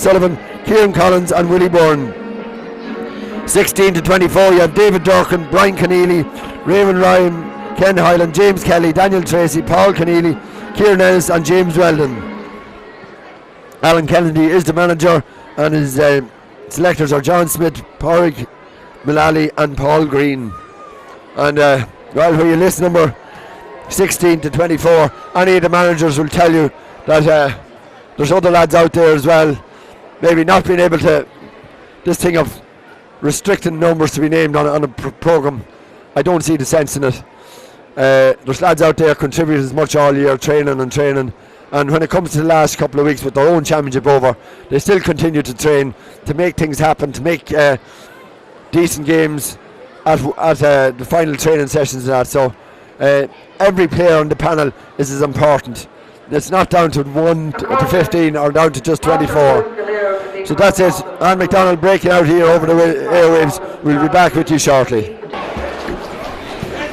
Sullivan, Kieran Collins and Willie Byrne. 16 to 24 you have David Durkin, Brian Keneally, Raymond Ryan, Ken Hyland, James Kelly, Daniel Tracy, Paul Keneally, Kieran Ellis and James Weldon. Alan Kennedy is the manager and his selectors are John Smith, Pádraig Mullally and Paul Green. And well, where you list number 16 to 24, any of the managers will tell you that there's other lads out there as well, maybe not being able to, this thing of restricting numbers to be named on a programme, I don't see the sense in it. There's lads out there contributing as much all year, training, and when it comes to the last couple of weeks with their own championship over, they still continue to train, to make things happen, to make decent games at the final training sessions and that. So every player on the panel is as important. It's not down to 1 to 15 or down to just 24. So that's it. Anne McDonald breaking out here over the airwaves. We'll be back with you shortly.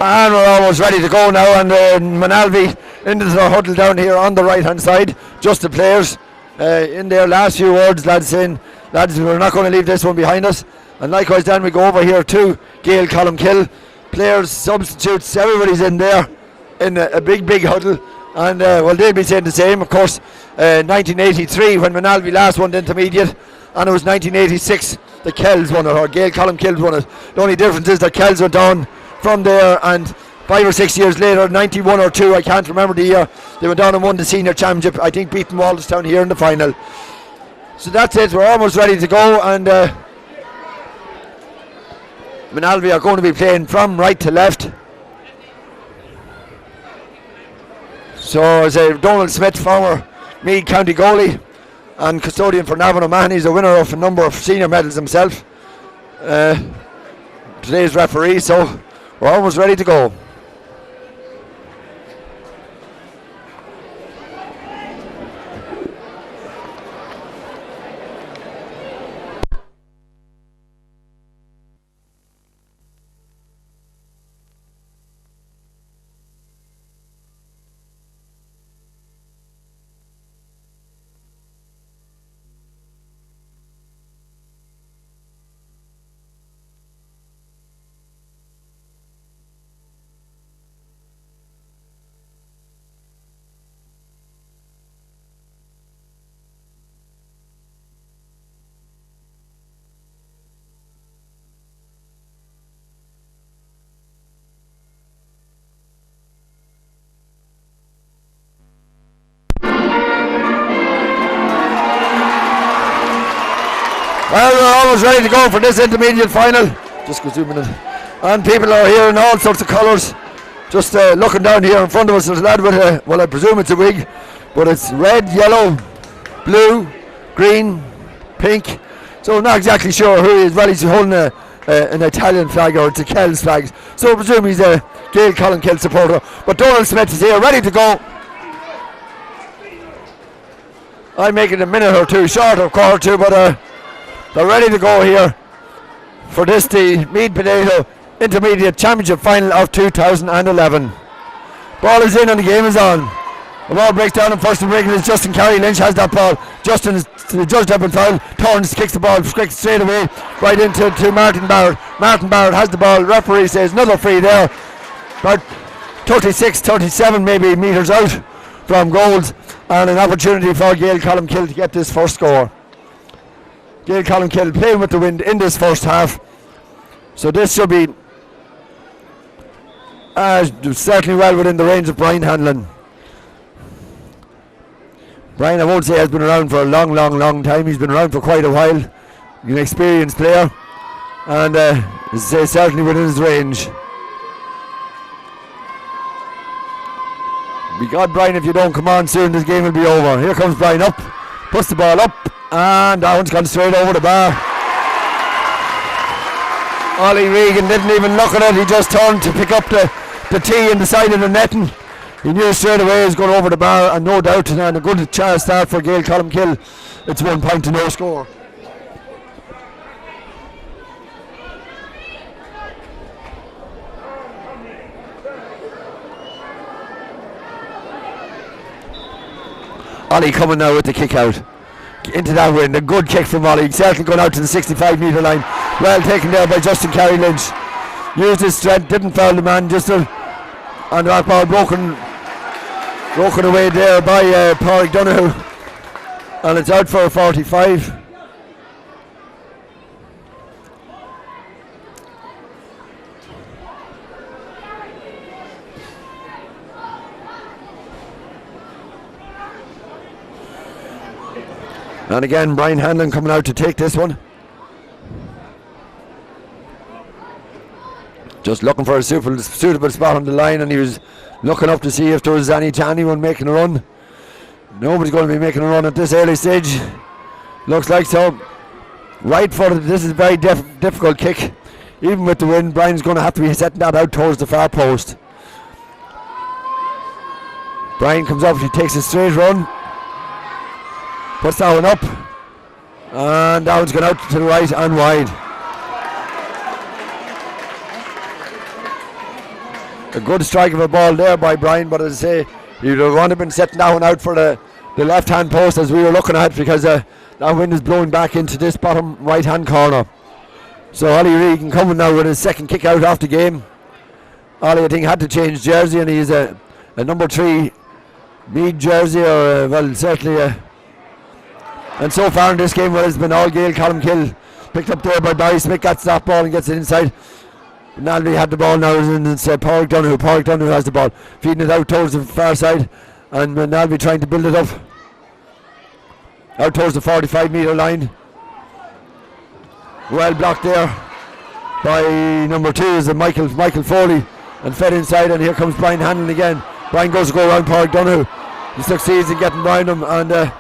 And we're almost ready to go now, and Moynalvey into the huddle down here on the right hand side. Just the players in their last few words, lads, saying, lads, we're not going to leave this one behind us. And likewise then we go over here to Gaeil Colmcille. Players, substitutes, everybody's in there in a big huddle. And well, they'll be saying the same. Of course, 1983 when Moynalvey last won the intermediate, and it was 1986 the Kells won it, or Gaeil Colmcille won it. The only difference is that Kells went on from there, and 5 or 6 years later, 91 or 2, I can't remember the year, they went down and won the senior championship, I think beating Walterstown here in the final. So that's it, we're almost ready to go, and Moynalvey are going to be playing from right to left. So as Donald Smith, former Meath County goalie and custodian for Navan O'Mahony, he's a winner of a number of senior medals himself. Today's referee, so we're almost ready to go. Well, we're almost ready to go for this intermediate final. Just go zoom in. And people are here in all sorts of colours. Just looking down here in front of us, there's a lad with a, well, I presume it's a wig, but it's red, yellow, blue, green, pink. So I'm not exactly sure who he is. Well, he's holding an Italian flag, or it's a Kells flag. So I presume he's a Gaeil Colmcille supporter. But Donald Smith is here, ready to go. I'm making a minute or two short of quarter two, but they're ready to go here for this, the Meath Potato Intermediate Championship Final of 2011. Ball is in and the game is on. The ball breaks down, and first to break it is Justin Carey. Lynch has that ball. Justin is judged up in foul. Torrance kicks the ball straight away right into Martin Barrett. Martin Barrett has the ball. Referee says another free there. About 36, 37 maybe metres out from goals, and an opportunity for Gaeil Colmcille to get this first score. Gaeil Colmcille playing with the wind in this first half, so this should be certainly well within the range of Brian Hanlon. Brian, I won't say has been around for a long time. He's been around for quite a while. He's an experienced player, and is certainly within his range. Be God, Brian, if you don't come on soon, this game will be over. Here comes Brian up, puts the ball up, and that one's gone straight over the bar. Ollie Regan didn't even look at it, he just turned to pick up the tee in the side of the netting. He knew straight away he was going over the bar, and no doubt, and a good chance start for Gaeil Colmcille. It's 1 point to no score. Ollie coming now with the kick out. into that wind. A good kick from Ollie, certainly going out to the 65 metre line. Well taken there by Justin Carey Lynch. Used his strength, didn't foul the man, just and that ball broken away there by Pádraig Donoghue, and it's out for a 45. And again, Brian Hanlon coming out to take this one. Just looking for a suitable spot on the line, and he was looking up to see if there was anyone making a run. Nobody's going to be making a run at this early stage. Looks like so. Right footed, this is a very difficult kick. Even with the wind, Brian's going to have to be setting that out towards the far post. Brian comes up, he takes a straight run. Puts that one up, and that one's gone out to the right and wide. A good strike of a ball there by Brian, but as I say, you'd have wanted to been setting that one out for the left hand post as we were looking at, because that wind is blowing back into this bottom right hand corner. So Ollie Regan coming now with his second kick out of the game. Ollie, I think, had to change jersey, and he's a number 3 Meath jersey, or well, certainly and so far in this game, well, it's been all Gaeil. Colmcille picked up there by Barry Smith, gets that ball and gets it inside. Moynalvey had the ball now, and it's Pádraig Donoghue. Pádraig Donoghue has the ball, feeding it out towards the far side, and Moynalvey trying to build it up out towards the 45 metre line. Well blocked there by number 2 is Michael Foley, and fed inside, and here comes Brian Hanlon again. Brian goes to go around Pádraig Donoghue. He succeeds in getting around him, and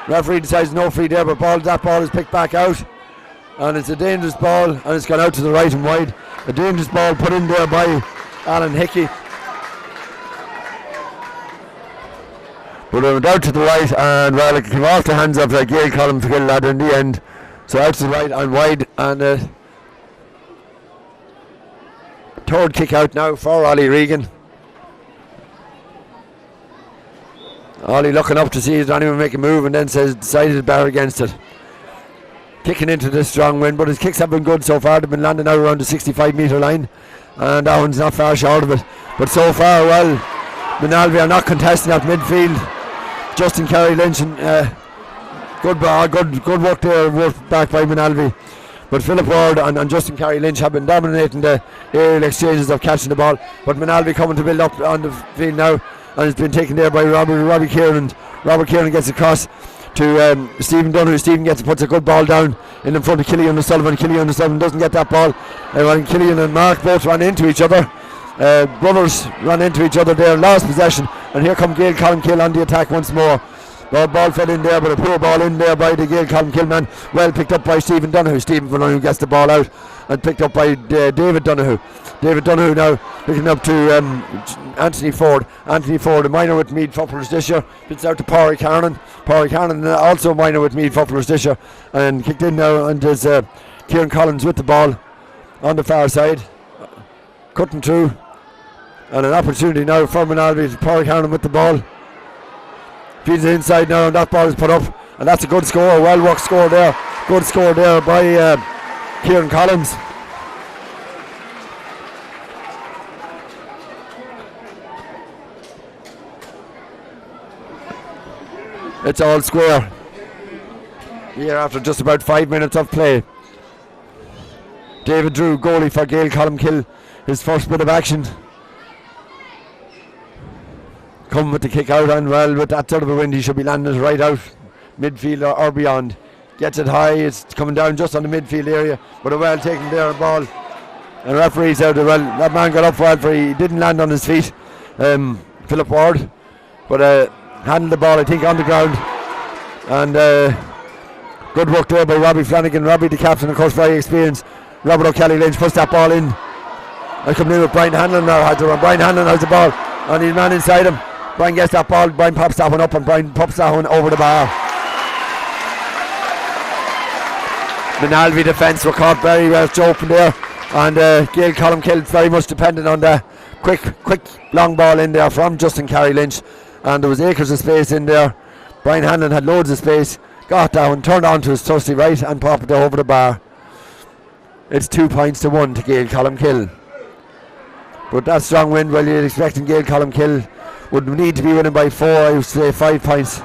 referee decides no free there, but that ball is picked back out, and it's a dangerous ball, and it's gone out to the right and wide. A dangerous ball put in there by Alan Hickey, but it went out to the right, and well, it came off the hands of the Gaeil Colmcille lad in the end. So out to the right and wide, and third kick out now for Ollie Regan. Ollie looking up to see if anyone make a move, and then decided to bar against it. Kicking into this strong wind, but his kicks have been good so far. They've been landing out around the 65 metre line, and that one's not far short of it. But so far, well, Moynalvey are not contesting at midfield. Justin Carey Lynch, and good work there, work back by Moynalvey. But Philip Ward and Justin Carey Lynch have been dominating the aerial exchanges of catching the ball. But Moynalvey coming to build up on the field now, and it's been taken there by Robbie Kieran. Robert Kieran gets across to Stephen Donoghue. Stephen puts a good ball down in front of Killian O'Sullivan. Killian O'Sullivan doesn't get that ball. Killian and Mark both ran into each other. Brothers ran into each other there, lost possession, and here come Gaeil Colmcille on the attack once more. Ball fed in there, but a poor ball in there by the Gaeil Colmcille man. Well picked up by Stephen Donoghue. Stephen Donoghue gets the ball out and picked up by David Donoghue. David Donoghue now picking up to Anthony Ford. Anthony Ford, a minor with Meath footballers this year. Fits out to Pádraig Hanlon. Pádraig Hanlon, also a minor with Meath footballers this year, and kicked in now, and there's Kieran Collins with the ball on the far side, cutting through, and an opportunity now for Moynalvey. Pádraig Hanlon with the ball. Feeds it inside now, and that ball is put up, and that's a good score. Well worked score there. Good score there by Kieran Collins. It's all square here after just about 5 minutes of play. David Drew, goalie for Gaeil Colmcille, his first bit of action. Come with the kick out, and well, with that sort of a wind, he should be landing it right out midfield or beyond. Gets it high, it's coming down just on the midfield area, but a well taken there ball. And referee's out. Well, that man got up well, for he didn't land on his feet, Philip Ward, but handled the ball, I think, on the ground. And good work there by Robbie Flanagan. Robbie, the captain, of course, very experienced. Robert O'Kelly Lynch puts that ball in. I come in with Brian Hanlon now. Had to run. Brian Hanlon has the ball, and he's man inside him. Brian gets that ball. Brian pops that one up, and Brian pops that one over the bar. Moynalvey defence were caught very well open there, and Gaeil Colmcille very much dependent on the quick long ball in there from Justin Carey Lynch, and there was acres of space in there. Brian Hanlon had loads of space, got down, turned on to his trusty right and popped it over the bar. It's 2 points to 1 to Gaeil Colmcille. But that strong wind, well, you're expecting Gaeil Colmcille would need to be winning by 4, I would say 5 points.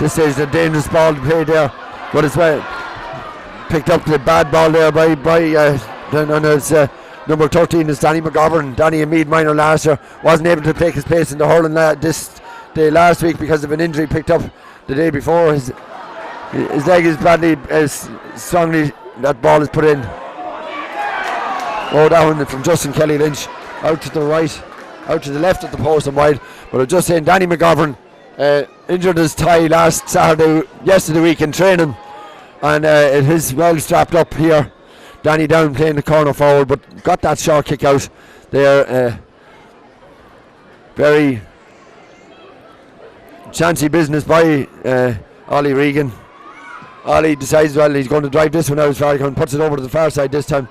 This stage, a dangerous ball to play there, but it's well picked up the bad ball there by and it's number 13 is Danny McGovern. Danny in Meath minor last year wasn't able to take his place in the hurling this day last week because of an injury picked up the day before. His leg is badly, strongly, that ball is put in. Oh, that one from Justin Kelly Lynch, out to the right, out to the left at the post and wide. But I'm just saying, Danny McGovern injured his thigh yesterday week in training, and it is well strapped up here. Danny down playing the corner forward, but got that short kick out there. Very chancy business by Ollie Regan. Ollie decides, well, he's going to drive this one out as far as he can, puts it over to the far side this time.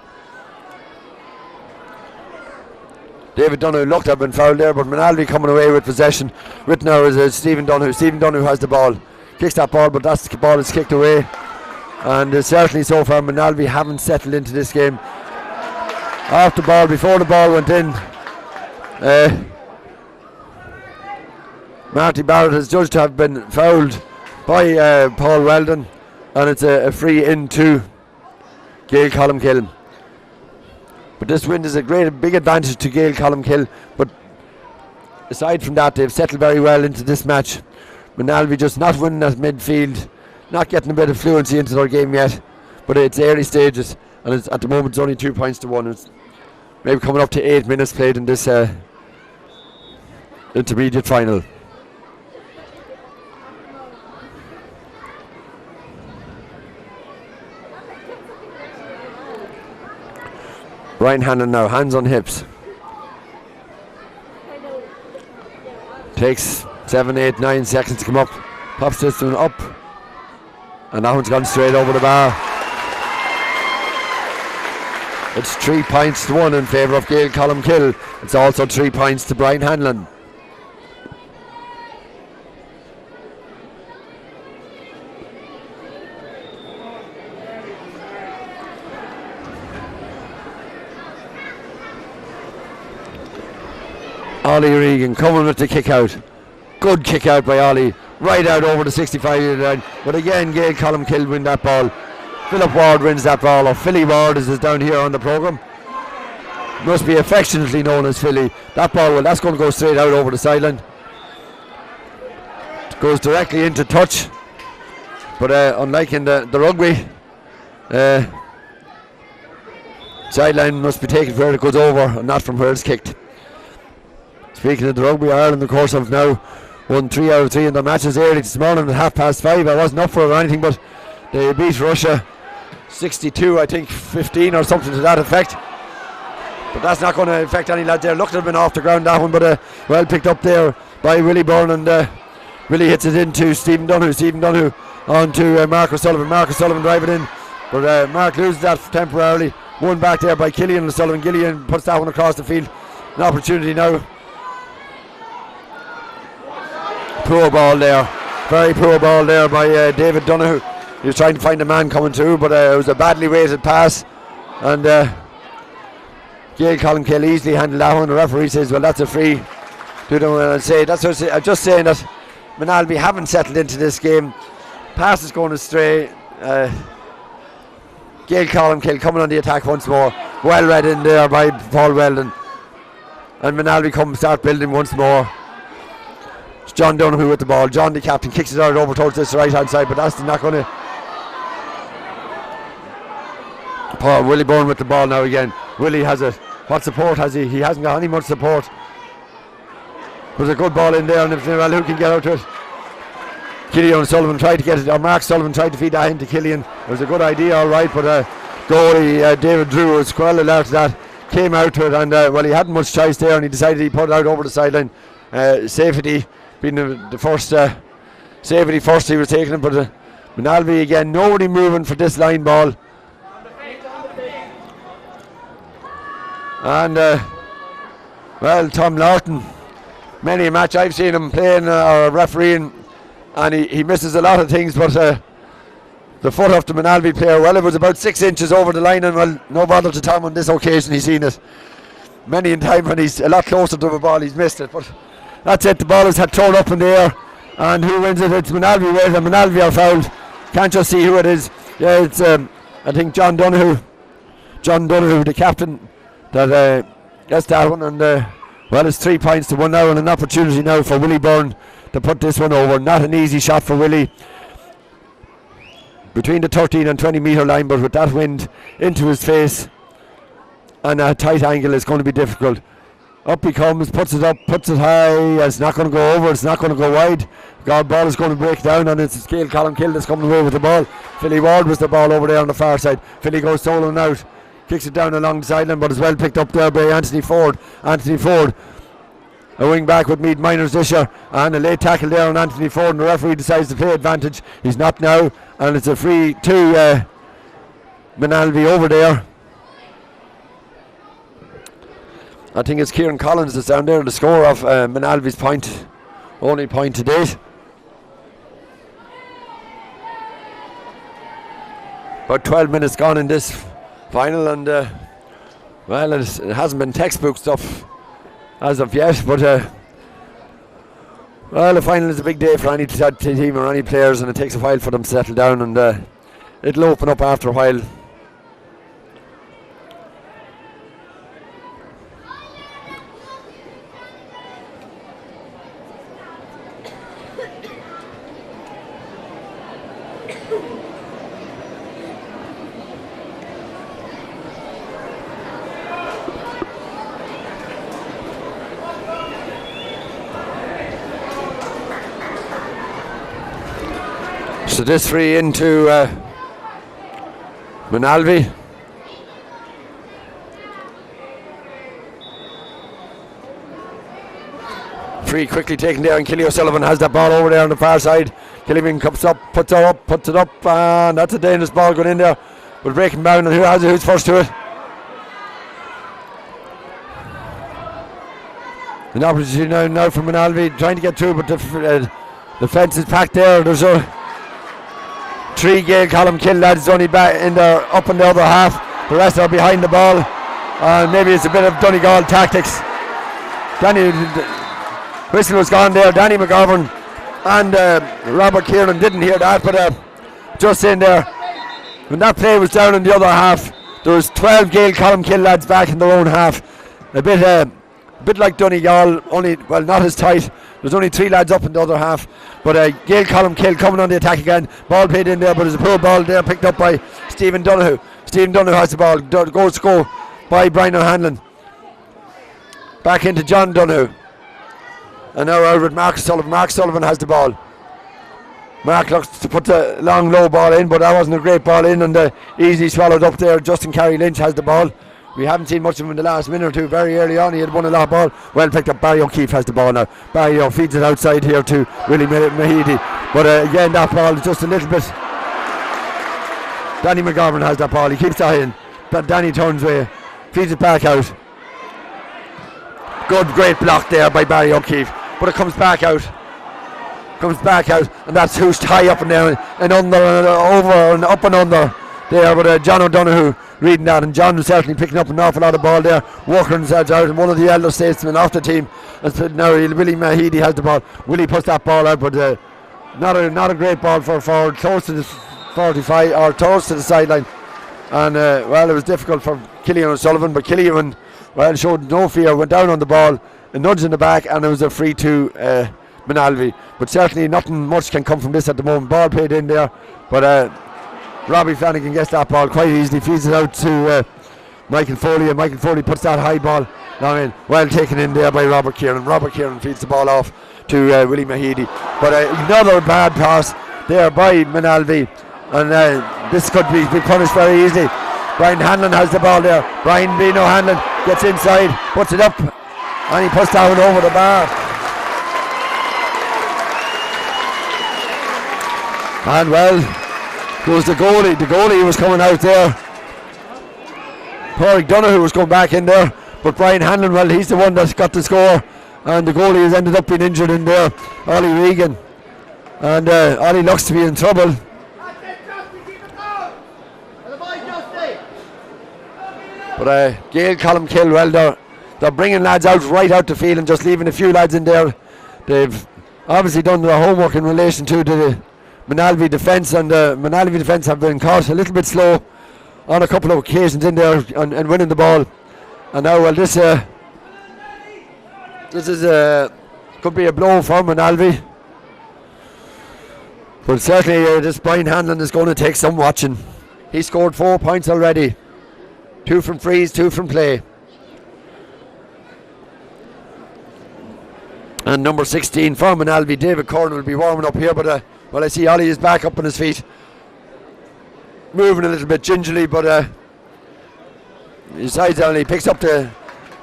David Donoghue looked up and fouled there, but Moynalvey coming away with possession. With now is Stephen Donoghue. Stephen Donoghue has the ball, kicks that ball, but that ball is kicked away. And certainly so far Moynalvey haven't settled into this game. Off the ball, before the ball went in, Marty Barrett is judged to have been fouled by Paul Weldon, and it's a free into Gaeil Colmcille. But this win is a big advantage to Gaeil Colmcille. But aside from that, they've settled very well into this match. Moynalvey just not winning at midfield, not getting a bit of fluency into their game yet. But it's early stages, and at the moment it's only 2 points to 1. It's maybe coming up to 8 minutes played in this intermediate final. Brian Hannon now, hands on hips. Takes 7, 8, 9 seconds to come up. Pops this one up. And that one's gone straight over the bar. It's 3 points to 1 in favour of Gaeil Colmcille. It's also 3 points to Brian Hanlon. Ollie Regan coming with the kick out. Good kick out by Ollie. Right out over the 65-yard line. But again, Gaeil Colmcille win that ball. Philip Ward wins that ball, or Philly Ward as is down here on the programme. Must be affectionately known as Philly. That ball, well, that's going to go straight out over the sideline. It goes directly into touch. But unlike in the rugby, sideline must be taken where it goes over and not from where it's kicked. Speaking of the rugby, Ireland, of course, have now won 3 out of 3 in their matches early this morning at 5:30. I wasn't up for it or anything, but they beat Russia 62, I think, 15 or something to that effect. But that's not going to affect any lads there. Looked to have been off the ground, that one, but well picked up there by Willie Byrne, and Willie hits it into Stephen Donoghue. Stephen Donoghue on to Mark O'Sullivan. Mark O'Sullivan driving in, but Mark loses that temporarily. One back there by Killian O'Sullivan. Killian puts that one across the field. An opportunity now. Poor ball there, very poor ball there by David Donoghue. He was trying to find a man coming through, but it was a badly weighted pass, and Gaeil Colmcille easily handled that one. The referee says, well, that's a free. I'm just saying that Moynalvey haven't settled into this game. Pass is going astray. Gaeil Colmcille coming on the attack once more. Well read in there by Paul Weldon, and Moynalvey start building once more. It's John Donoghue with the ball. John, the captain, kicks it out over towards this right hand side, but that's not going to. Willie Byrne with the ball now again. Willie has it. What support has he? He hasn't got any much support. There's a good ball in there, and well, who can get out to it? Killian O'Sullivan tried to get it, or Mark Sullivan tried to feed that into Killian. It was a good idea, all right, but goalie David Drew was well alert to that. Came out to it, and well, he hadn't much choice there, and he decided he'd put it out over the sideline. Safety being the first safety first he was taking it, but Moynalvey again, nobody moving for this line ball. And well, Tom Lawton, many a match I've seen him playing or refereeing, and he misses a lot of things, but the foot of the Moynalvey player, well, it was about 6 inches over the line, and well, no bother to Tom on this occasion. He's seen it many a time when he's a lot closer to the ball, he's missed it, but that's it. The ball is thrown up in the air, and who wins it? It's Moynalvey. Wait, and Moynalvey are fouled. Can't just see who it is. Yeah, it's I think John Donoghue, the captain, that gets that one, and well, it's 3 points to 1 now, and an opportunity now for Willie Byrne to put this one over. Not an easy shot for Willie between the 13 and 20 metre line, but with that wind into his face and a tight angle, it's going to be difficult. Up he comes, puts it up, puts it high. It's not going to go over, it's not going to go wide. The ball is going to break down, and it's Gaeil Colmcille that's coming away with the ball. Philly Ward was the ball over there on the far side. Philly goes soloing out, kicks it down along the sideline, but is well picked up there by Anthony Ford. A wing back with Meath Miners this year, and a late tackle there on Anthony Ford, and the referee decides to play advantage. He's not now, and it's a free to Moynalvey over there. I think it's Kieran Collins that's down there, the score of Moynalvey's only point to date. About 12 minutes gone in this final, and well, it hasn't been textbook stuff as of yet, but well, the final is a big day for any team or any players, and it takes a while for them to settle down, and it'll open up after a while. So this free into Moynalvey. Free quickly taken there, and Killy O'Sullivan has that ball over there on the far side. Killian comes up, puts it up, and that's a dangerous ball going in there. But breaking down, and who's first to it? An opportunity now for Moynalvey, trying to get through, but the fence is packed there. There's three Gaeil Colmcille lads only back in there, up in the other half. The rest are behind the ball. Maybe it's a bit of Donegal tactics. Danny whistle was gone there. Danny McGovern and Robert Kieran didn't hear that, but just in there, when that play was down in the other half, there was 12 Gaeil Colmcille lads back in their own half. A bit like Donegal, only, well, not as tight. There's only 3 lads up in the other half, but Gaeil Colmcille coming on the attack again. Ball played in there, but there's a poor ball there picked up by Stephen Donoghue. Stephen Donoghue has the ball, goes to go by Brian O'Hanlon. Back into John Donoghue. And now out with Mark Sullivan. Mark Sullivan has the ball. Mark looks to put the long low ball in, but that wasn't a great ball in, and easily swallowed up there. Justin Carey Lynch has the ball. We haven't seen much of him in the last minute or two. Very early on he had won a lot of ball. Well picked up. Barry O'Keefe has the ball now. Barry feeds it outside here to Willie Mahidi. But again, that ball is just a little bit. Danny McGovern has that ball. He keeps that in. But Danny turns away. Feeds it back out. Good, great block there by Barry O'Keefe. But it comes back out. And that's who's high up and down and under and over and up and under there. But John O'Donoghue reading that, and John was certainly picking up an awful lot of ball there, working himself out, and one of the elder statesmen off the team. And now Willie Mahidi has the ball. Willie puts that ball out, but not a great ball for forward, close to the 45 or close to the sideline. And well, it was difficult for Killian O'Sullivan, but Killian, well, showed no fear, went down on the ball, a nudge in the back, and it was a free to Moynalvey. But certainly nothing much can come from this at the moment. Ball played in there, but Robbie Flanagan gets that ball quite easily, feeds it out to Michael Foley, and Michael Foley puts that high ball down in. Well taken in there by Robert Kieran. Robert Kieran feeds the ball off to Willie Mahidi. But another bad pass there by Moynalvey, and this could be punished very easily. Brian Hanlon has the ball there. Brian Bino Hanlon gets inside, puts it up, and he puts that one over the bar. And well, goes the goalie. The goalie was coming out there. Porrick Donoghue was going back in there, but Brian Hanlon, well, he's the one that's got the score, and the goalie has ended up being injured in there, Ollie Regan. And Ollie looks to be in trouble. But Gaeil, Colmcille, well, they're bringing lads out right out the field and just leaving a few lads in there. They've obviously done their homework in relation to the Moynalvey defence, and the Moynalvey defence have been caught a little bit slow on a couple of occasions in there and winning the ball. And now, well, this is could be a blow for Moynalvey. But certainly this Brian Hanlon is going to take some watching. He scored 4 points already. 2 from frees, 2 from play. And number 16 for Moynalvey, David Corn, will be warming up here. But well, I see Ollie is back up on his feet, moving a little bit gingerly. But he decides on, he picks up the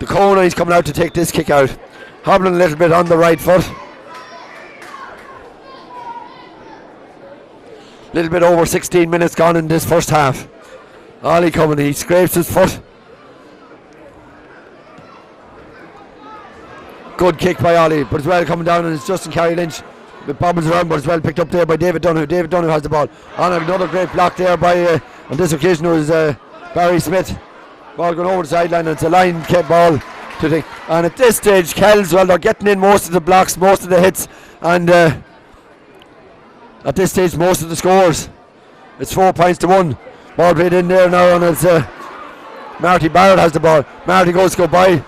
cone and he's coming out to take this kick out, hobbling a little bit on the right foot. A little bit over 16 minutes gone in this first half. Ollie coming, he scrapes his foot. Good kick by Ollie, but it's well coming down, and it's Justin Carey Lynch. It bobbles around, but it's well picked up there by David Donoghue. David Donoghue has the ball. On another great block there by, on this occasion, it was Barry Smith. Ball going over the sideline, and it's a line kick ball to the. And at this stage, Kells, well, they're getting in most of the blocks, most of the hits, and at this stage, most of the scores. It's 4 points to 1. Ball played in there now, and it's Marty Barrett has the ball. Marty goes to go by.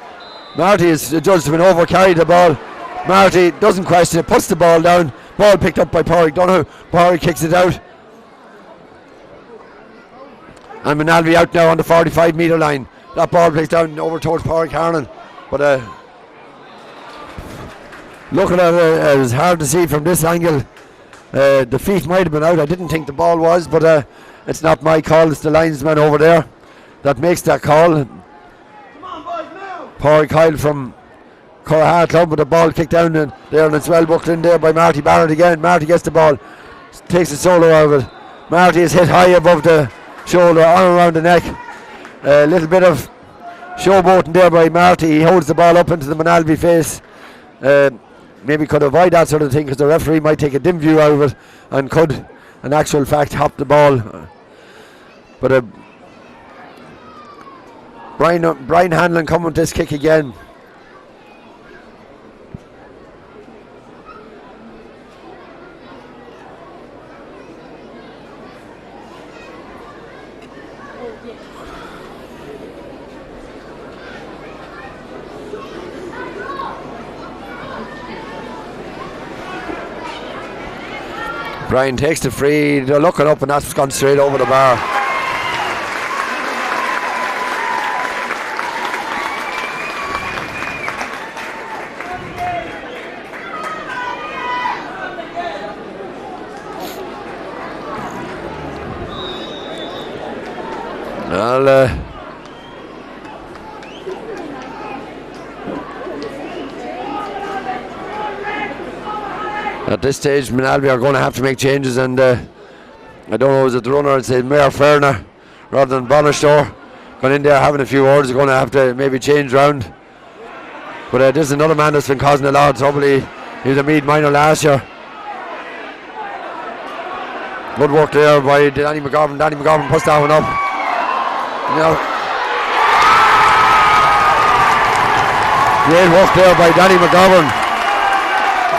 Marty is judged to have been over carried the ball. Marty doesn't question it, puts the ball down. Ball picked up by Pádraig Donoghue. Pádraig kicks it out. And Moynalvey out now on the 45 metre line. That ball plays down over towards Pádraig Harnan. But looking at it, it's hard to see from this angle. The feet might have been out. I didn't think the ball was, but it's not my call. It's the linesman over there that makes that call. Pádraig Gaeil from Curraha Club, with the ball kicked down there, and it's well bucked in there by Marty Barrett again. Marty gets the ball, takes a solo out of it. Marty is hit high above the shoulder, on around the neck. A little bit of showboating there by Marty. He holds the ball up into the Moynalvey face. Maybe could avoid that sort of thing, because the referee might take a dim view out of it and could, in actual fact, hop the ball. But Brian Hanlon coming with this kick again. Brian takes the free, they're looking up, and that's gone straight over the bar. Well, at this stage, Moynalvey are going to have to make changes, and I don't know, is it the runner? I'd say Mayor Ferner rather than Bonnerstore. Going in there having a few words, going to have to maybe change round. But this is another man that's been causing a lot of trouble. He was a Meath minor last year. Good work there by Danny McGovern. Danny McGovern puts that one up. Great work there by Danny McGovern.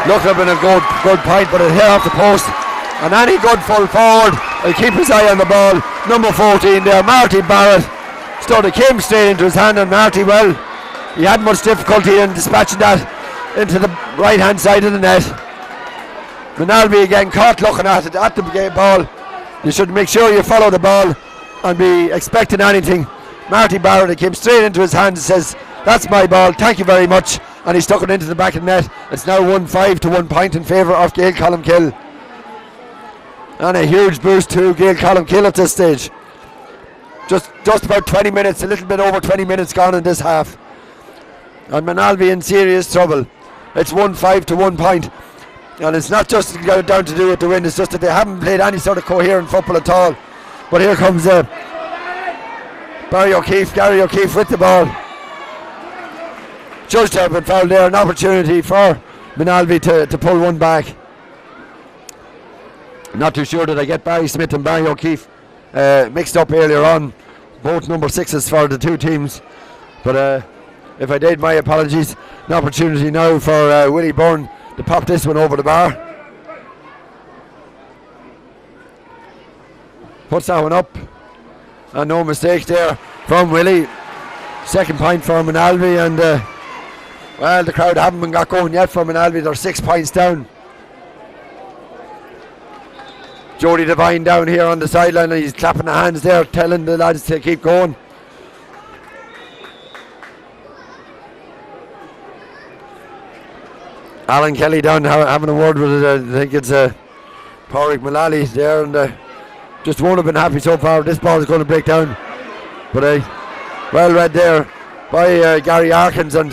Looked up in a good point, but it hit off the post. And any good full forward will keep his eye on the ball. Number 14 there, Marty Barrett. It came straight into his hand, and Marty, well, he had much difficulty in dispatching that into the right hand side of the net. Moynalvey again caught looking at it at the ball. You should make sure you follow the ball and be expecting anything. Marty Barrett, it came straight into his hand, and says, "That's my ball, thank you very much." And he stuck it into the back of the net. It's now 1-5 to 1 point in favour of Gaeil Colmcille. And a huge boost to Gaeil Colmcille at this stage. Just about 20 minutes, a little bit over 20 minutes gone in this half. And Moynalvey in serious trouble. It's 1-5 to 1 point. And it's not just down to do with the win, it's just that they haven't played any sort of coherent football at all. But here comes Gary O'Keefe with the ball. Judged to have been fouled there, an opportunity for Moynalvey to pull one back. Not too sure that I get Barry Smith and Barry O'Keefe mixed up earlier on. Both number 6s for the two teams. But if I did, my apologies. An opportunity now for Willie Byrne to pop this one over the bar. Puts that one up. And no mistake there from Willie. Second point for Moynalvey, and well, the crowd haven't been got going yet for Moynalvey. They're 6 points down. Jody Devine down here on the sideline, and he's clapping the hands there, telling the lads to keep going. Alan Kelly down having a word with it. I think it's Pádraig Mullally there, and just won't have been happy so far. This ball is going to break down. But well read there by Gary Arkins, and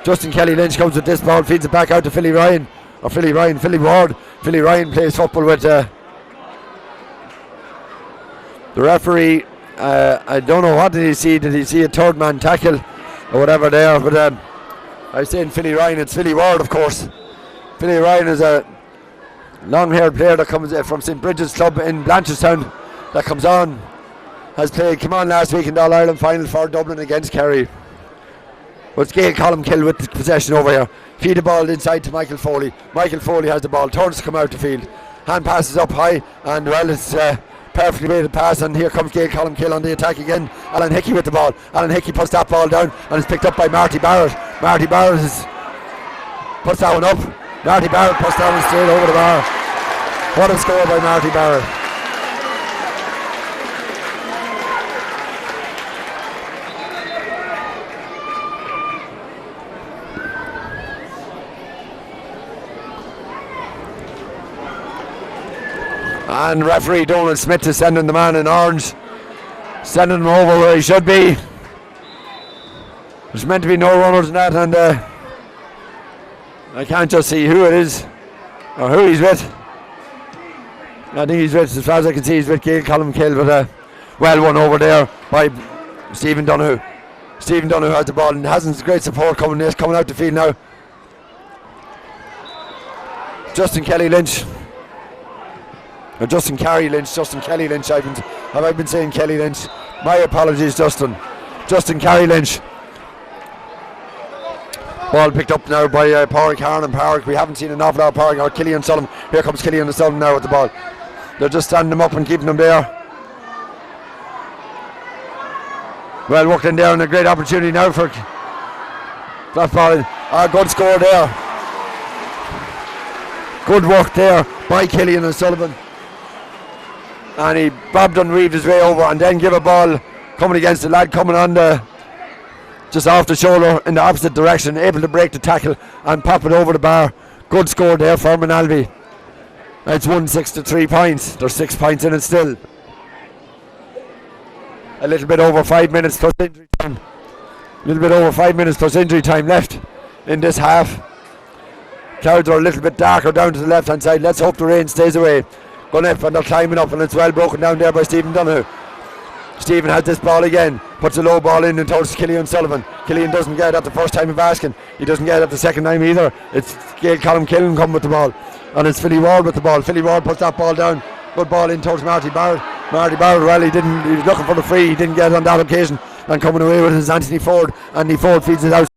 Justin Kelly Lynch comes with this ball, feeds it back out to Philly Ward. Philly Ryan plays football with the referee. I don't know, what did he see? Did he see a third man tackle or whatever there? But I was saying Philly Ryan, it's Philly Ward, of course. Philly Ryan is a long-haired player that comes from St. Bridget's Club in Blanchardstown, that comes on. Came on last week in the All-Ireland final for Dublin against Kerry. But it's Gaeil Colmcille with the possession over here. Feed the ball inside to Michael Foley. Michael Foley has the ball, turns to come out the field. Hand passes up high, and well, it's perfectly weighted pass, and here comes Gaeil Colmcille on the attack again. Alan Hickey with the ball. Alan Hickey puts that ball down, and it's picked up by Marty Barrett. Marty Barrett puts that one up. Marty Barrett puts that one straight over the bar. What a score by Marty Barrett. And referee Donald Smith is sending the man in orange, sending him over where he should be. There's meant to be no runners in that, and I can't just see who it is or who he's with. I think he's with, as far as I can see, he's with Gaeil Colmcille, but well won over there by Stephen Donoghue. Stephen Donoghue has the ball and hasn't great support coming out the field now. Justin Kelly Lynch. Or Justin Kelly Lynch. Have I been saying Kelly Lynch? My apologies, Justin. Justin Kelly Lynch. Ball picked up now by Pádraig Harnan. Pádraig, we haven't seen an awful lot of Pádraig, or Killian Sullivan. Here comes Killian Sullivan now with the ball. They're just standing him up and keeping him there. Well worked in there, and a great opportunity now for flat ball. Good score there. Good work there by Killian O'Sullivan. And he bobbed and weaved his way over, and then give a ball coming against the lad coming on just off the shoulder in the opposite direction, able to break the tackle and pop it over the bar. Good score there for Moynalvey. It's 1-6 to 3 points. There's 6 points in it still. A little bit over 5 minutes plus injury time. Left in this half. Clouds are a little bit darker down to the left hand side. Let's hope the rain stays away. Gunneff, and they're climbing up, and it's well broken down there by Stephen Donoghue. Stephen has this ball again, puts a low ball in and towards Killian Sullivan. Killian doesn't get it at the first time of asking. He doesn't get it at the second time either. It's Gaeil Colmcille come with the ball, and it's Philly Ward with the ball. Philly Ward puts that ball down. Good ball in towards Marty Barrett. Marty Barrett, well, he was looking for the free. He didn't get it on that occasion, and coming away with it is Anthony Ford. Anthony Ford feeds it out